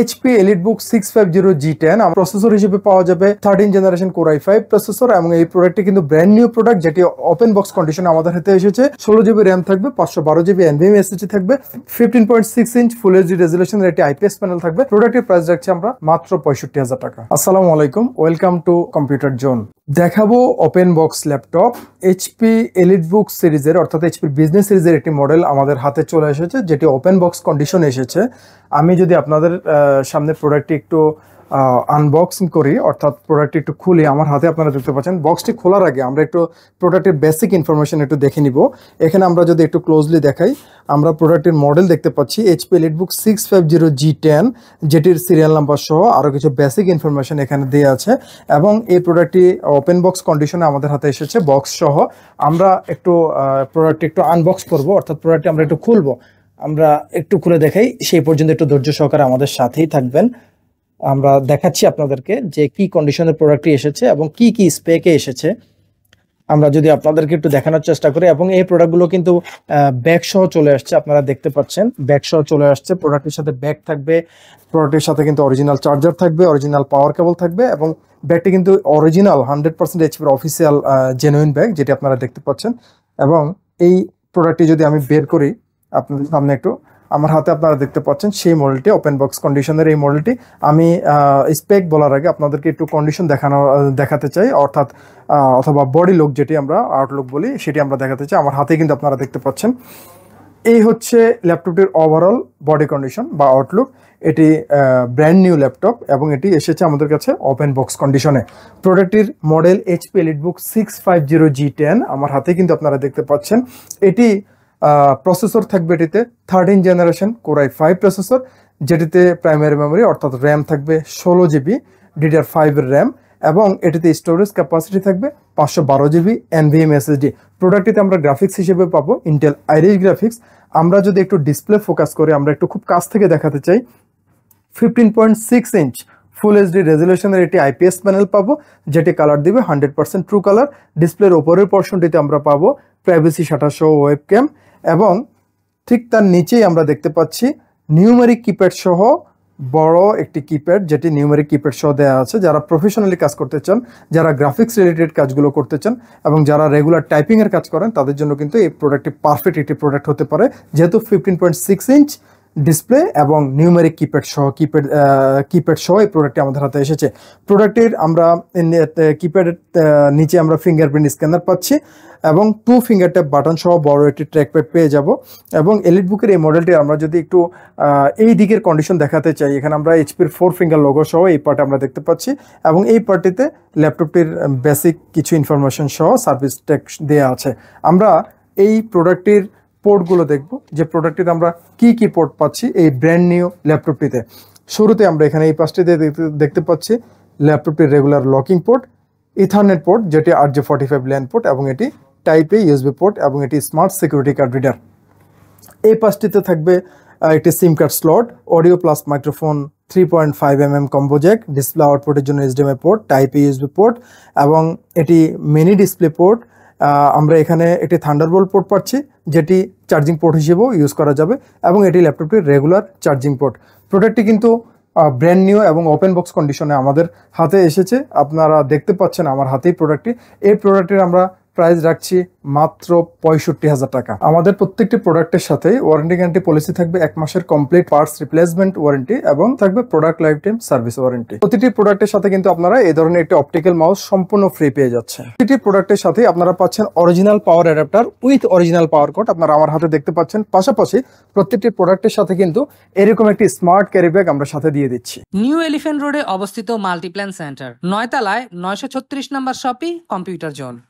HP EliteBook 650G10 processor হিসেবে পাওয়া যাবে 13 জেনারেশন Core i5 প্রসেসর এবং এই প্রোডাক্টটি কিন্তু ব্র্যান্ড নিউ প্রোডাক্ট যেটি ওপেন বক্স কন্ডিশনে আমাদের হাতে এসেছে। 16GB RAM থাকবে, 512GB NVMe SSD থাকবে, 15.6 ইঞ্চ ফুল এইচডি রেজোলিউশনের একটি IPS প্যানেল থাকবে। প্রোডাক্টের প্রাইস রাখছি আমরা মাত্র 65,000 টাকা। আসসালামু আলাইকুম, ওয়েলকাম টু কম্পিউটার জোন। দেখাবো open box laptop HP EliteBook সিরিজের অর্থাৎ HP বিজনেস সিরিজের একটি মডেল আমাদের হাতে চলে এসেছে যেটি ওপেন বক্স কন্ডিশনে এসেছে। আমি যদি আপনাদের সামনে প্রোডাক্টটি একটু আনবক্সিং করি অর্থাৎ প্রোডাক্টটি একটু খুলি, আমার হাতে আপনারা দেখতে পাচ্ছেন। বক্সটি খোলার আগে আমরা একটু প্রোডাক্টের বেসিক ইনফরমেশন একটু দেখে নিব। এখানে আমরা যদি একটু ক্লোজলি দেখাই, আমরা প্রোডাক্টের মডেল দেখতে পাচ্ছি HP EliteBook 650G10, যেটির সিরিয়াল নাম্বার সহ আরও কিছু বেসিক ইনফরমেশন এখানে দেওয়া আছে এবং এই প্রোডাক্টটি ওপেন বক্স কন্ডিশনে আমাদের হাতে এসেছে বক্স সহ। আমরা একটু প্রোডাক্টটি একটু আনবক্স করব অর্থাৎ প্রোডাক্টটি আমরা একটু খুলবো। আমরা একটু খুলে দেখাই, সেই পর্যন্ত একটু ধৈর্য সহকারে আমাদের সাথেই থাকবেন। আমরা দেখাচ্ছি আপনাদেরকে যে কি কন্ডিশনের প্রোডাক্টটি এসেছে এবং কি কি স্পেকে এসেছে। আমরা যদি আপনাদেরকে একটু দেখানোর চেষ্টা করি, এবং এই প্রোডাক্টগুলো কিন্তু ব্যাগ সহ চলে আসছে, আপনারা দেখতে পাচ্ছেন ব্যাগ সহ চলে আসছে। প্রোডাক্টের সাথে ব্যাগ থাকবে, প্রোডাক্টের সাথে কিন্তু অরিজিনাল চার্জার থাকবে, অরিজিনাল পাওয়ার কেবল থাকবে এবং ব্যাগটি কিন্তু অরিজিনাল 100% HPর অফিসিয়াল জেনুইন ব্যাগ যেটি আপনারা দেখতে পাচ্ছেন। এবং এই প্রোডাক্টটি যদি আমি বের করি আপনাদের সামনে একটু, আমার হাতে আপনারা দেখতে পাচ্ছেন সেই মডেলটি ওপেন বক্স কন্ডিশনের এই মডেলটি। আমি স্পেক বলার আগে আপনাদেরকে একটু কন্ডিশন দেখাতে চাই অর্থাৎ অথবা বডি লুক যেটি আমরা আউটলুক বলি সেটি আমরা দেখাতে চাই। আমার হাতে কিন্তু আপনারা দেখতে পাচ্ছেন এই হচ্ছে ল্যাপটপটির ওভারঅল বডি কন্ডিশন বা আউটলুক। এটি ব্র্যান্ড নিউ ল্যাপটপ এবং এটি এসেছে আমাদের কাছে ওপেন বক্স কন্ডিশনে। প্রোডাক্টটির মডেল HP EliteBook 650G10, আমার হাতে কিন্তু আপনারা দেখতে পাচ্ছেন। এটি প্রসেসর থাকবে এটিতে 13 জেনারেশন Core i5 প্রসেসর, যেটিতে প্রাইমারি মেমোরি অর্থাৎ র্যাম থাকবে 16GB DDR5 এর র্যাম এবং এটিতে স্টোরেজ ক্যাপাসিটি থাকবে 512GB NVMe SSD। প্রোডাক্টটিতে আমরা গ্রাফিক্স হিসেবে পাবো ইন্টেল আইরিশ গ্রাফিক্স। আমরা যদি একটু ডিসপ্লে ফোকাস করি, আমরা একটু খুব কাছ থেকে দেখাতে চাই, 15.6 ইঞ্চ ফুল এইচডি রেজলিউশনের একটি IPS প্যানেল পাবো যেটি কালার দিবে 100% ট্রু কালার। ডিসপ্লের ওপরের পোর্শনটিতে আমরা পাবো প্রাইভেসি শাটার সহ ওয়েবক্যাম এবং ঠিক তার নিচেই আমরা দেখতে পাচ্ছি নিউমেরিক কিপ্যাড সহ বড় একটি কিপ্যাড, যেটি নিউমেরিক কিপ্যাড সহ দেওয়া আছে। যারা প্রফেশনালি কাজ করতে চান, যারা গ্রাফিক্স রিলেটেড কাজগুলো করতে চান এবং যারা রেগুলার টাইপিংয়ের কাজ করেন তাদের জন্য কিন্তু এই প্রোডাক্টটি পারফেক্ট একটি প্রোডাক্ট হতে পারে, যেহেতু 15.6 ইঞ্চ ডিসপ্লে এবং নিউমেরিক কিপ্যাড সহ এই প্রোডাক্টটি আমাদের হাতে এসেছে। প্রোডাক্টের আমরা কিপ্যাডের নিচে আমরা ফিঙ্গারপ্রিন্ট স্ক্যানার পাচ্ছি এবং 2 ফিঙ্গার ট্যাপ বাটন সহ বড় একটি ট্র্যাকপ্যাড পেয়ে যাব। এবং EliteBook'ের এই মডেলটি আমরা যদি একটু এই দিকের কন্ডিশন দেখাতে চাই, এখানে আমরা HP'র 4 ফিঙ্গার লোগো সহ এই পার্টে আমরা দেখতে পাচ্ছি এবং এই পার্টটিতে ল্যাপটপটির বেসিক কিছু ইনফরমেশন সহ সার্ভিস ট্যাগ দেওয়া আছে। আমরা এই প্রোডাক্টটির পোর্টগুলো দেখব যে প্রোডাক্টটিতে আমরা কি পোর্ট পাচ্ছি এই ব্র্যান্ড নিউ ল্যাপটপটিতে। শুরুতে আমরা এখানে এই পাশটিতে দেখতে পাচ্ছি ল্যাপটপটির regular locking port, ethernet port যেটি RJ45 ল্যান পোর্ট এবং এটি টাইপ A USB পোর্ট এবং এটি স্মার্ট সিকিউরিটি কার্ড রিডার। এই পাশটিতে থাকবে একটি সিম card slot, audio plus microphone 3.5mm combo Jack, display আউটপুটের জন্য HDMI port, type A USB port এবং এটি মিনি ডিসপ্লে পোর্ট। আমরা এখানে একটি থান্ডারবোল্ট পোর্ট পাচ্ছি যেটি চার্জিং পোর্ট হিসেবেও ইউজ করা যাবে এবং এটি ল্যাপটপটির রেগুলার চার্জিং পোর্ট। প্রোডাক্টটি কিন্তু ব্র্যান্ড নিউ এবং ওপেন বক্স কন্ডিশনে আমাদের হাতে এসেছে। আপনারা দেখতে পাচ্ছেন আমার হাতেই প্রোডাক্টটি। এই প্রোডাক্টের আমরা প্রাইস রাখছি মাত্র 65,000 টাকা। আমাদের প্রত্যেকটি প্রোডাক্টের সাথে ওয়ারেন্টি গ্যারান্টি পলিসি থাকবে 1 মাসের কমপ্লিট পার্টস রিপ্লেসমেন্ট ওয়ারেন্টি এবং থাকবে product life time service warranty. প্রতিটি প্রোডাক্টের সাথে কিন্তু আপনারা এই ধরনের একটি অপটিক্যাল মাউস সম্পূর্ণ ফ্রি পেয়ে যাচ্ছে। প্রতিটি প্রোডাক্টের সাথে আপনারা পাচ্ছেন original power adapter with original power cord, আপনারা আমার হাতে দেখতে পাচ্ছেন। পাশাপাশি প্রত্যেকটি প্রোডাক্টের সাথে কিন্তু এরকম একটি স্মার্ট ক্যারি ব্যাগ আমরা সাথে দিয়ে দিচ্ছি। নিউ এলিফ্যান্ট রোডে অবস্থিত মাল্টিপ্ল্যান সেন্টার, 9 তলায় 936 নম্বর শপি কম্পিউটার জোন।